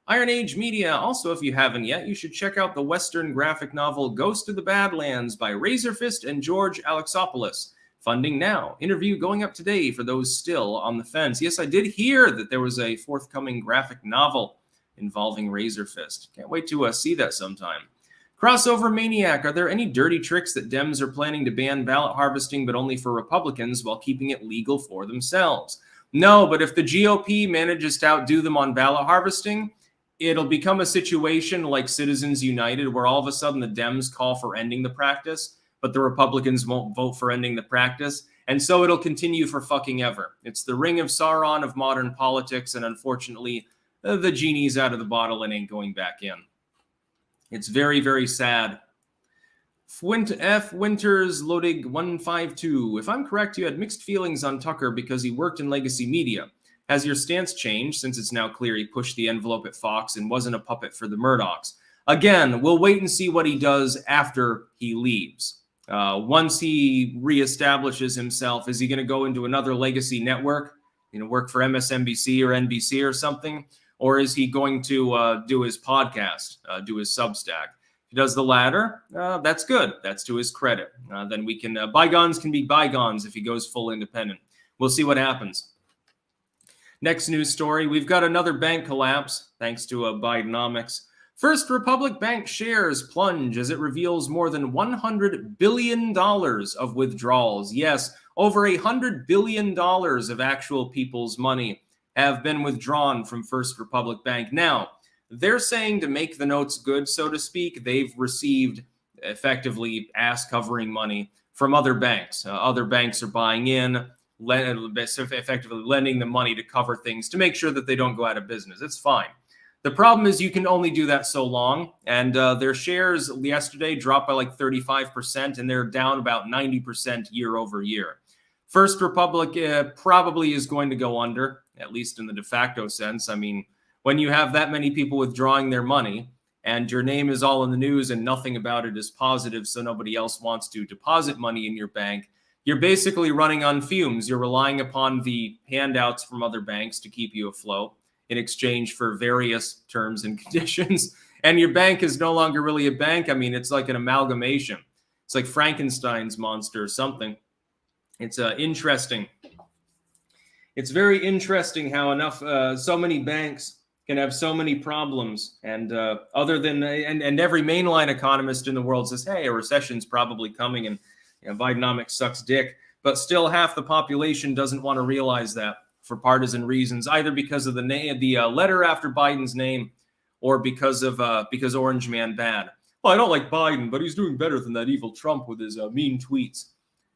Iron Age Media. Also, if you haven't yet, you should check out the Western graphic novel Ghost of the Badlands by Razorfist and George Alexopoulos. Funding now. Interview going up today for those still on the fence. Yes, I did hear that there was a forthcoming graphic novel involving Razorfist. Can't wait to see that sometime. Crossover Maniac. Are there any dirty tricks that Dems are planning to ban ballot harvesting, but only for Republicans while keeping it legal for themselves? No, but if the GOP manages to outdo them on ballot harvesting, it'll become a situation like Citizens United, where all of a sudden the Dems call for ending the practice, but the Republicans won't vote for ending the practice. And so it'll continue for fucking ever. It's the ring of Sauron of modern politics, and unfortunately, the genie's out of the bottle and ain't going back in. It's very, very sad. F. Winters Lodig 152. If I'm correct, you had mixed feelings on Tucker because he worked in legacy media. Has your stance changed since it's now clear he pushed the envelope at Fox and wasn't a puppet for the Murdochs? Again, we'll wait and see what he does after he leaves. Once he reestablishes himself, is he going to go into another legacy network, work for MSNBC or NBC or something? Or is he going to do his podcast, do his Substack? If he does the latter, that's good. That's to his credit. Then we can, bygones can be bygones if he goes full independent. We'll see what happens. Next news story, we've got another bank collapse, thanks to Bidenomics. First Republic Bank shares plunge as it reveals more than $100 billion of withdrawals. Yes, over $100 billion of actual people's money have been withdrawn from First Republic Bank. Now, they're saying to make the notes good, so to speak, they've received effectively ass-covering money from other banks. Other banks are buying in, effectively lending them money to cover things to make sure that they don't go out of business. It's fine. The problem is you can only do that so long, and their shares yesterday dropped by like 35%, and they're down about 90% year over year. First Republic probably is going to go under, at least in the de facto sense. I mean, when you have that many people withdrawing their money and your name is all in the news and nothing about it is positive, so nobody else wants to deposit money in your bank, you're basically running on fumes. You're relying upon the handouts from other banks to keep you afloat in exchange for various terms and conditions. And your bank is no longer really a bank. I mean, it's like an amalgamation. It's like Frankenstein's monster or something. It's interesting. It's very interesting how so many banks can have so many problems, and other than and every mainline economist in the world says, "Hey, a recession's probably coming," and Bidenomics sucks dick. But still, half the population doesn't want to realize that. for partisan reasons, either because of the letter after Biden's name, or because Orange Man bad. Well, I don't like Biden, but he's doing better than that evil Trump with his mean tweets.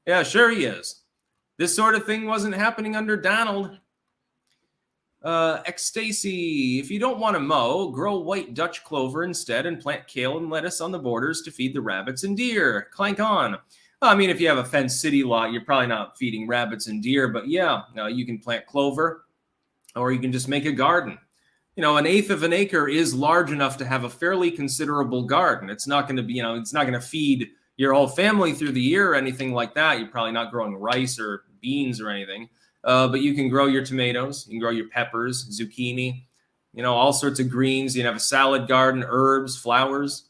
Yeah, sure he is. This sort of thing wasn't happening under Donald. Ecstasy, if you don't want to mow, grow white Dutch clover instead and plant kale and lettuce on the borders to feed the rabbits and deer. Clank on. Well, I mean, if you have a fenced city lot, you're probably not feeding rabbits and deer, but yeah, you can plant clover, or you can just make a garden. You know, 1/8 of an acre is large enough to have a fairly considerable garden. It's not going to be, it's not going to feed your whole family through the year or anything like that. You're probably not growing rice or beans or anything. But you can grow your tomatoes, you can grow your peppers, zucchini, all sorts of greens. You can have a salad garden, herbs, flowers.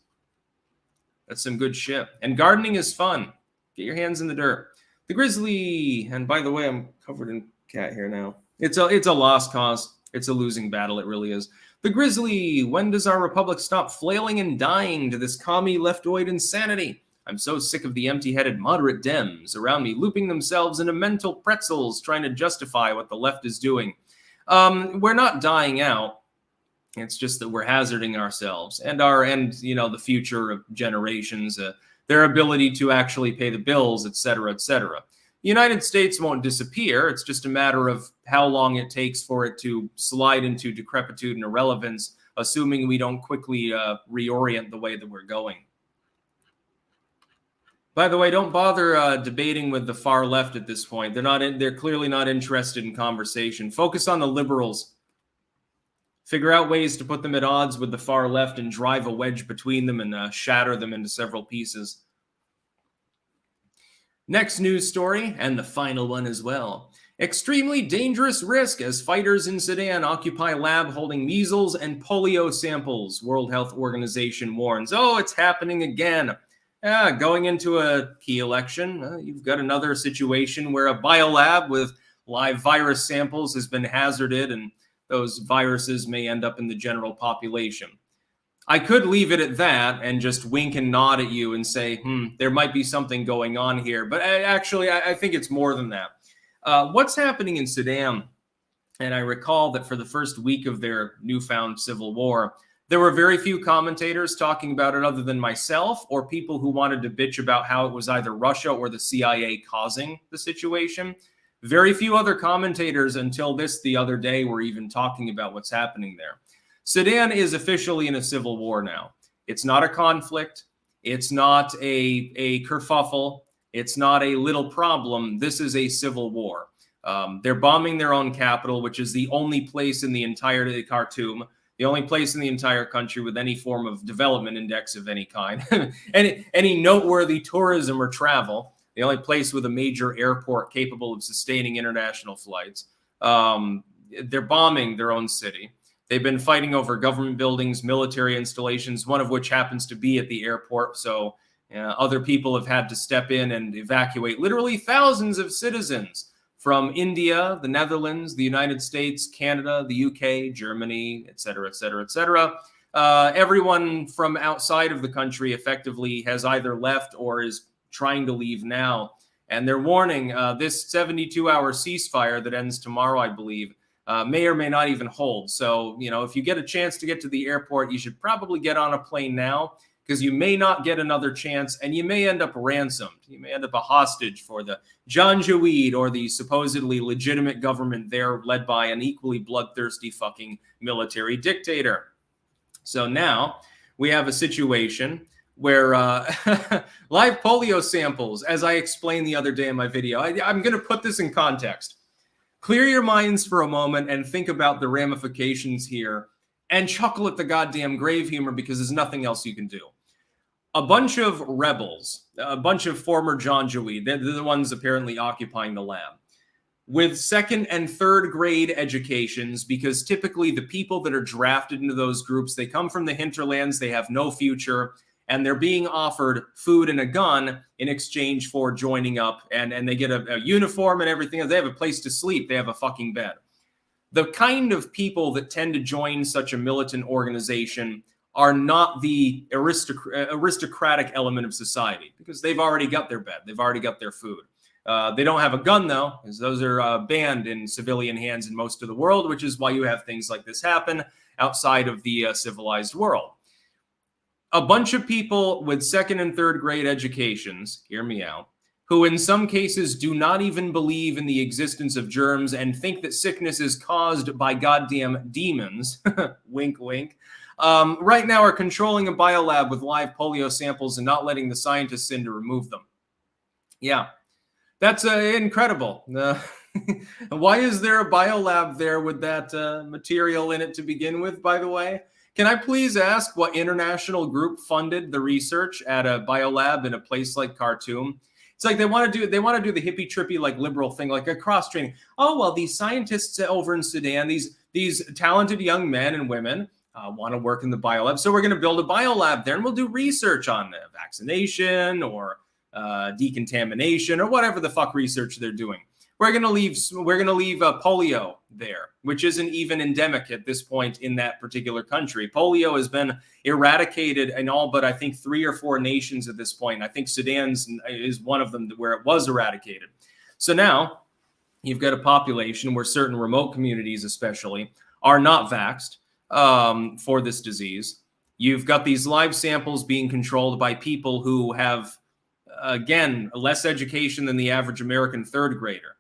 That's some good shit. And gardening is fun. Get your hands in the dirt. The grizzly, and by the way, I'm covered in cat hair now. It's a lost cause. It's a losing battle. It really is. The grizzly, when does our republic stop flailing and dying to this commie leftoid insanity? I'm so sick of the empty-headed moderate Dems around me looping themselves into mental pretzels trying to justify what the left is doing. We're not dying out. It's just that we're hazarding ourselves and the future of generations, their ability to actually pay the bills, et cetera, et cetera. The United States won't disappear. It's just a matter of how long it takes for it to slide into decrepitude and irrelevance, assuming we don't quickly reorient the way that we're going. By the way, don't bother debating with the far left at this point. They're clearly not interested in conversation. Focus on the liberals. Figure out ways to put them at odds with the far left and drive a wedge between them and shatter them into several pieces. Next news story, and the final one as well. Extremely dangerous risk as fighters in Sudan occupy lab holding measles and polio samples, World Health Organization warns. Oh, it's happening again. Going into a key election, you've got another situation where a biolab with live virus samples has been hazarded, and those viruses may end up in the general population. I could leave it at that and just wink and nod at you and say, there might be something going on here. But I think it's more than that. What's happening in Sudan, and I recall that for the first week of their newfound civil war, there were very few commentators talking about it other than myself or people who wanted to bitch about how it was either Russia or the CIA causing the situation. Very few other commentators until the other day were even talking about what's happening there. Sudan is officially in a civil war now. It's not a conflict. It's not a kerfuffle. It's not a little problem. This is a civil war. They're bombing their own capital, which is the only place in the entire Khartoum, the only place in the entire country with any form of development index of any kind, any noteworthy tourism or travel, the only place with a major airport capable of sustaining international flights. They're bombing their own city. They've been fighting over government buildings, military installations, one of which happens to be at the airport. So other people have had to step in and evacuate literally thousands of citizens from India, the Netherlands, the United States, Canada, the UK, Germany, et cetera, et cetera, et cetera. Everyone from outside of the country effectively has either left or is trying to leave now. And they're warning this 72-hour ceasefire that ends tomorrow, I believe, may or may not even hold. So, if you get a chance to get to the airport, you should probably get on a plane now, because you may not get another chance and you may end up ransomed. You may end up a hostage for the Janjaweed or the supposedly legitimate government there led by an equally bloodthirsty fucking military dictator. So now we have a situation where live polio samples, as I explained the other day in my video, I'm going to put this in context. Clear your minds for a moment and think about the ramifications here and chuckle at the goddamn grave humor, because there's nothing else you can do. A bunch of rebels, a bunch of former Janjaweed, they're the ones apparently occupying the lab, with second and third grade educations, because typically the people that are drafted into those groups, they come from the hinterlands, they have no future, and they're being offered food and a gun in exchange for joining up, and they get a uniform and everything. They have a place to sleep. They have a fucking bed. The kind of people that tend to join such a militant organization are not the aristocratic element of society, because they've already got their bed. They've already got their food. They don't have a gun, though, because those are banned in civilian hands in most of the world, which is why you have things like this happen outside of the civilized world. A bunch of people with second and third grade educations, hear me out, who in some cases do not even believe in the existence of germs and think that sickness is caused by goddamn demons, wink, wink, right now are controlling a biolab with live polio samples and not letting the scientists in to remove them. Yeah, that's incredible. Why is there a biolab there with that material in it to begin with, by the way? Can I please ask what international group funded the research at a biolab in a place like Khartoum? It's like they want to do the hippie trippy like liberal thing, like a cross training. Oh well, these scientists over in Sudan, these talented young men and women want to work in the biolab, so we're going to build a biolab there, and we'll do research on vaccination or decontamination or whatever the fuck research they're doing. We're going to leave polio there, which isn't even endemic at this point in that particular country. Polio has been eradicated in all but I think 3 or 4 nations at this point. I think Sudan's is one of them where it was eradicated. So now you've got a population where certain remote communities especially are not vaxxed for this disease. You've got these live samples being controlled by people who have, again, less education than the average American third grader.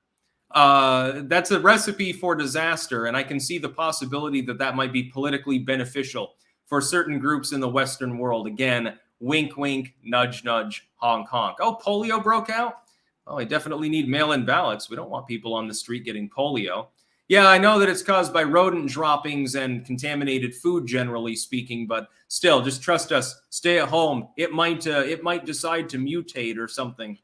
That's a recipe for disaster, and I can see the possibility that that might be politically beneficial for certain groups in the Western world. Again, wink, wink, nudge, nudge, honk, honk. Oh, polio broke out? Oh, I definitely need mail-in ballots. We don't want people on the street getting polio. Yeah, I know that it's caused by rodent droppings and contaminated food, generally speaking, but still, just trust us. Stay at home. It might decide to mutate or something.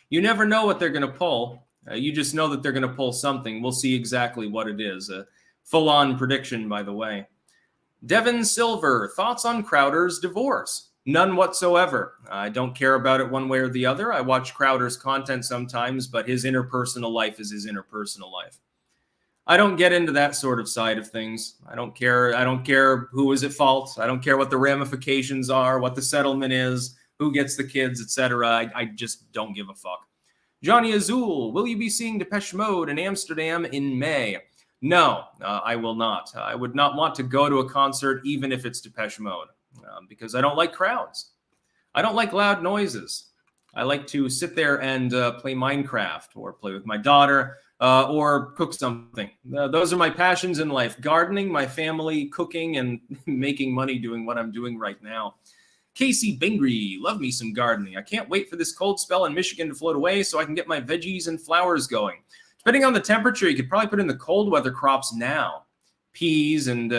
You never know what they're going to pull. You just know that they're going to pull something. We'll see exactly what it is. A full-on prediction, by the way. Devin Silver, thoughts on Crowder's divorce? None whatsoever. I don't care about it one way or the other. I watch Crowder's content sometimes, but his interpersonal life is his interpersonal life. I don't get into that sort of side of things. I don't care. I don't care who is at fault. I don't care what the ramifications are, what the settlement is, who gets the kids, etc. I just don't give a fuck. Johnny Azul, will you be seeing Depeche Mode in Amsterdam in May? No, I will not. I would not want to go to a concert, even if it's Depeche Mode, because I don't like crowds. I don't like loud noises. I like to sit there and play Minecraft or play with my daughter or cook something. Those are my passions in life. Gardening, my family, cooking, and making money doing what I'm doing right now. Casey Bingry, love me some gardening. I can't wait for this cold spell in Michigan to float away so I can get my veggies and flowers going. Depending on the temperature, you could probably put in the cold weather crops now. Peas and,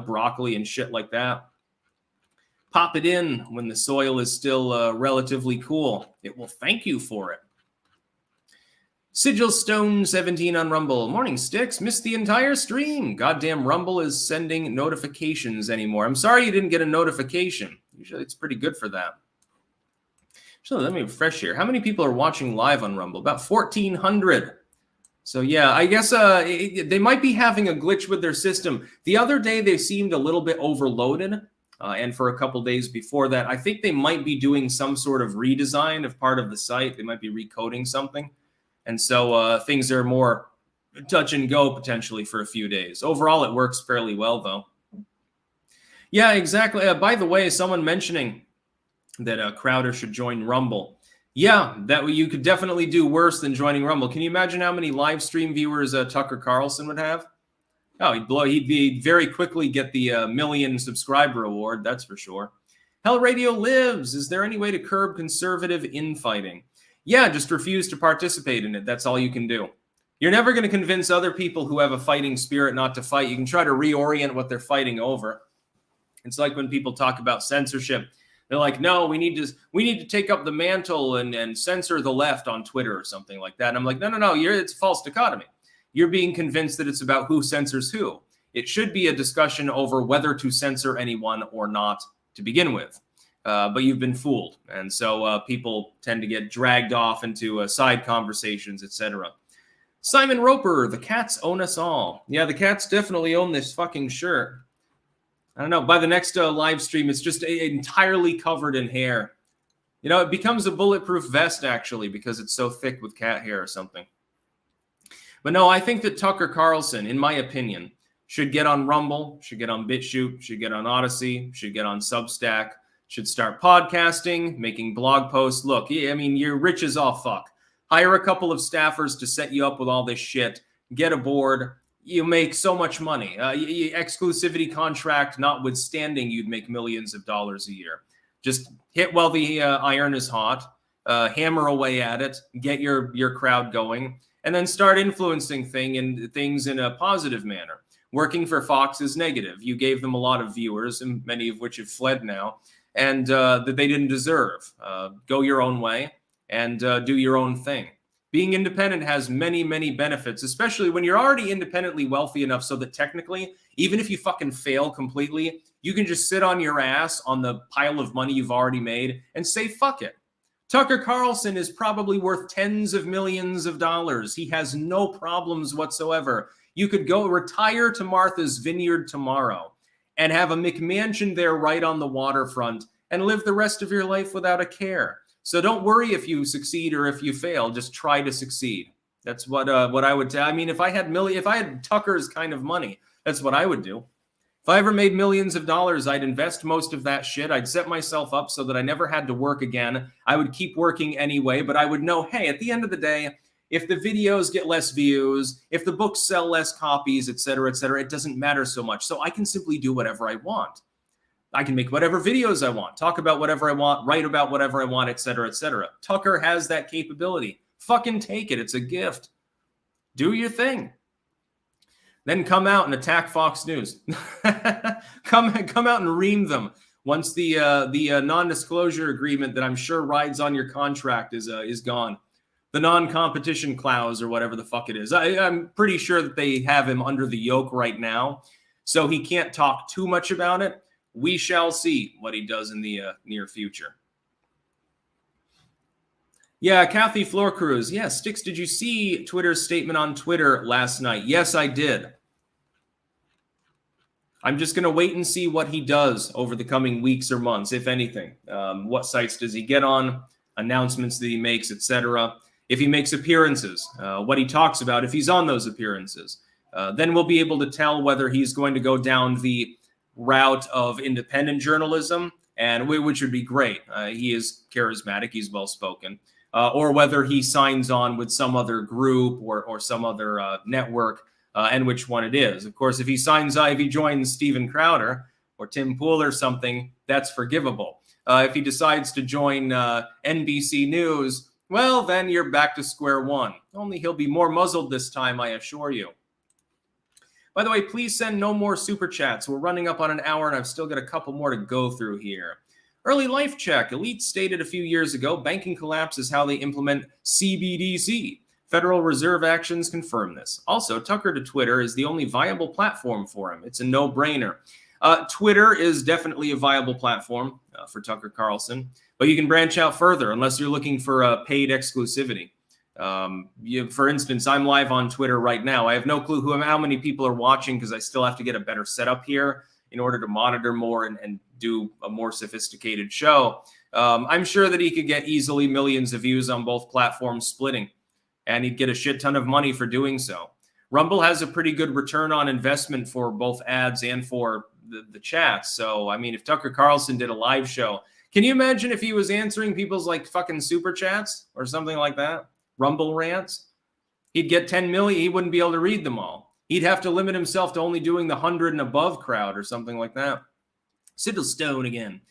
broccoli and shit like that. Pop it in when the soil is still relatively cool. It will thank you for it. Sigil Stone 17 on Rumble. Morning, Sticks. Missed the entire stream. Goddamn Rumble is sending notifications anymore. I'm sorry you didn't get a notification. Usually it's pretty good for that. So let me refresh here. How many people are watching live on Rumble? About 1,400. So yeah, I guess they might be having a glitch with their system. The other day they seemed a little bit overloaded. And for a couple days before that, I think they might be doing some sort of redesign of part of the site. They might be recoding something. And so things are more touch and go potentially for a few days. Overall, it works fairly well, though. Yeah, exactly. By the way, someone mentioning that Crowder should join Rumble. Yeah, that you could definitely do worse than joining Rumble. Can you imagine how many live stream viewers Tucker Carlson would have? Oh, he'd very quickly get the million subscriber award, that's for sure. Hell Radio lives. Is there any way to curb conservative infighting? Yeah, just refuse to participate in it. That's all you can do. You're never going to convince other people who have a fighting spirit not to fight. You can try to reorient what they're fighting over. It's like when people talk about censorship. They're like, no, we need to take up the mantle and censor the left on Twitter or something like that. And I'm like, no, it's a false dichotomy. You're being convinced that it's about who censors who. It should be a discussion over whether to censor anyone or not to begin with. But you've been fooled. And so people tend to get dragged off into side conversations, etc. Simon Roper, the cats own us all. Yeah, the cats definitely own this fucking shirt. I don't know. By the next live stream, it's just entirely covered in hair. You know, it becomes a bulletproof vest, actually, because it's so thick with cat hair or something. But no, I think that Tucker Carlson, in my opinion, should get on Rumble, should get on BitChute, should get on Odyssey, should get on Substack, should start podcasting, making blog posts. Look, I mean, you're rich as all fuck. Hire a couple of staffers to set you up with all this shit. Get aboard. You make so much money. Exclusivity contract notwithstanding, you'd make millions of dollars a year. Just hit while the iron is hot, hammer away at it, get your crowd going, and then start influencing things in a positive manner. Working for Fox is negative. You gave them a lot of viewers, and many of which have fled now, and that they didn't deserve. Go your own way and do your own thing. Being independent has many, many benefits, especially when you're already independently wealthy enough so that technically, even if you fucking fail completely, you can just sit on your ass on the pile of money you've already made and say, fuck it. Tucker Carlson is probably worth tens of millions of dollars. He has no problems whatsoever. You could go retire to Martha's Vineyard tomorrow and have a McMansion there right on the waterfront and live the rest of your life without a care. So don't worry if you succeed or if you fail. Just try to succeed. That's what I would tell. I mean, if I had Tucker's kind of money, that's what I would do. If I ever made millions of dollars, I'd invest most of that shit. I'd set myself up so that I never had to work again. I would keep working anyway, but I would know, hey, at the end of the day, if the videos get less views, if the books sell less copies, et cetera, it doesn't matter so much. So I can simply do whatever I want. I can make whatever videos I want, talk about whatever I want, write about whatever I want, et cetera, et cetera. Tucker has that capability. Fucking take it. It's a gift. Do your thing. Then come out and attack Fox News. come out and ream them once the non-disclosure agreement that I'm sure rides on your contract is gone. The non-competition clause or whatever the fuck it is. I'm pretty sure that they have him under the yoke right now, so he can't talk too much about it. We shall see what he does in the near future. Yeah, Kathy Florcruz. Yeah, Sticks, did you see Twitter's statement on Twitter last night? Yes, I did. I'm just going to wait and see what he does over the coming weeks or months, if anything. What sites does he get on? Announcements that he makes, etc. If he makes appearances, what he talks about, if he's on those appearances. Then we'll be able to tell whether he's going to go down the route of independent journalism, and which would be great. He is charismatic, he's well-spoken. Or whether he signs on with some other group or some other network, and which one it is. Of course, if he joins Steven Crowder or Tim Pool or something, that's forgivable. If he decides to join NBC News, well, then you're back to square one. Only he'll be more muzzled this time, I assure you. By the way, please send no more super chats. We're running up on an hour, and I've still got a couple more to go through here. Early life check. Elite stated a few years ago, banking collapse is how they implement CBDC. Federal Reserve actions confirm this. Also, Tucker to Twitter is the only viable platform for him. It's a no-brainer. Twitter is definitely a viable platform for Tucker Carlson, but you can branch out further unless you're looking for paid exclusivity. For instance, I'm live on Twitter right now. I have no clue how many people are watching because I still have to get a better setup here in order to monitor more and do a more sophisticated show. I'm sure that he could get easily millions of views on both platforms splitting, and he'd get a shit ton of money for doing so. Rumble has a pretty good return on investment for both ads and for the chats. So, I mean, if Tucker Carlson did a live show, can you imagine if he was answering people's like fucking super chats or something like that? Rumble rants? He'd get 10 million. He wouldn't be able to read them all. He'd have to limit himself to only doing the 100 and above crowd or something like that. Siddle Stone again.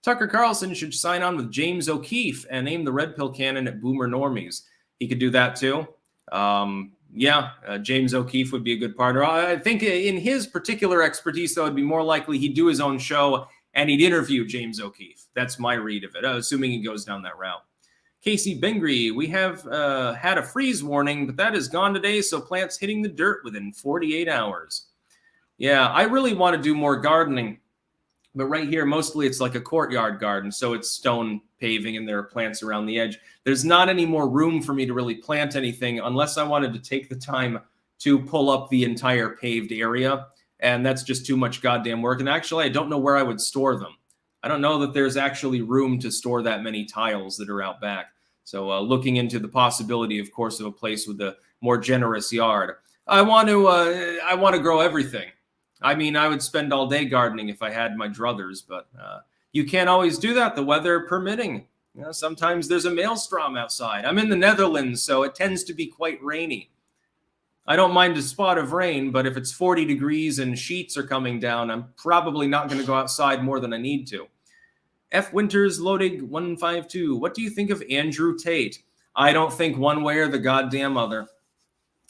Tucker Carlson should sign on with James O'Keefe and name the Red Pill Cannon at Boomer Normies. He could do that too. James O'Keefe would be a good partner. I think in his particular expertise, though, it'd be more likely he'd do his own show and he'd interview James O'Keefe. That's my read of it, assuming he goes down that route. Casey Bengry, we have had a freeze warning, but that is gone today, so plants hitting the dirt within 48 hours. Yeah, I really want to do more gardening, but right here, mostly it's like a courtyard garden, so it's stone paving and there are plants around the edge. There's not any more room for me to really plant anything unless I wanted to take the time to pull up the entire paved area, and that's just too much goddamn work. And actually, I don't know where I would store them. I don't know that there's actually room to store that many tiles that are out back. So looking into the possibility, of course, of a place with a more generous yard. I want to grow everything. I mean, I would spend all day gardening if I had my druthers, but you can't always do that, the weather permitting. You know, sometimes there's a maelstrom outside. I'm in the Netherlands, so it tends to be quite rainy. I don't mind a spot of rain, but if it's 40 degrees and sheets are coming down, I'm probably not going to go outside more than I need to. F. Winters Loading 152. What do you think of Andrew Tate? I don't think one way or the goddamn other.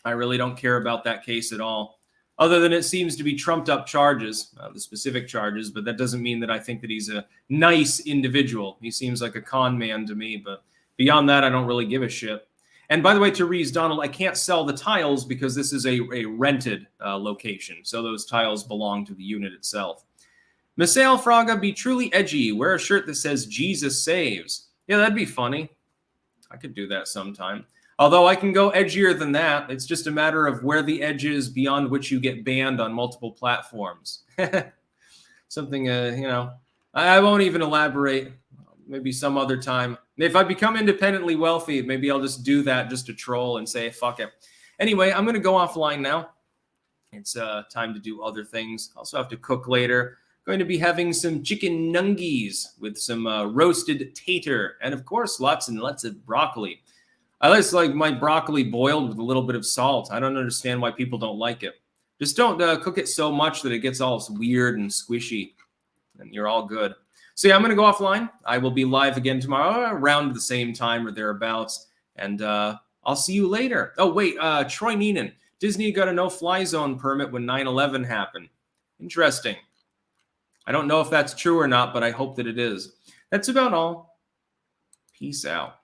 I really don't care about that case at all. Other than it seems to be trumped up charges, the specific charges, but that doesn't mean that I think that he's a nice individual. He seems like a con man to me, but beyond that, I don't really give a shit. And by the way, to Reese Donald, I can't sell the tiles because this is a rented location. So those tiles belong to the unit itself. Misael Fraga, be truly edgy. Wear a shirt that says Jesus saves. Yeah, that'd be funny. I could do that sometime. Although I can go edgier than that. It's just a matter of where the edge is beyond which you get banned on multiple platforms. Something, I won't even elaborate. Maybe some other time. If I become independently wealthy, maybe I'll just do that just to troll and say, fuck it. Anyway, I'm going to go offline now. It's time to do other things. Also have to cook later. Going to be having some chicken nungies with some roasted tater. And of course, lots and lots of broccoli. I just like my broccoli boiled with a little bit of salt. I don't understand why people don't like it. Just don't cook it so much that it gets all weird and squishy. And you're all good. So yeah, I'm going to go offline. I will be live again tomorrow around the same time or thereabouts. And I'll see you later. Oh, wait, Troy Neenan. Disney got a no-fly zone permit when 9/11 happened. Interesting. I don't know if that's true or not, but I hope that it is. That's about all. Peace out.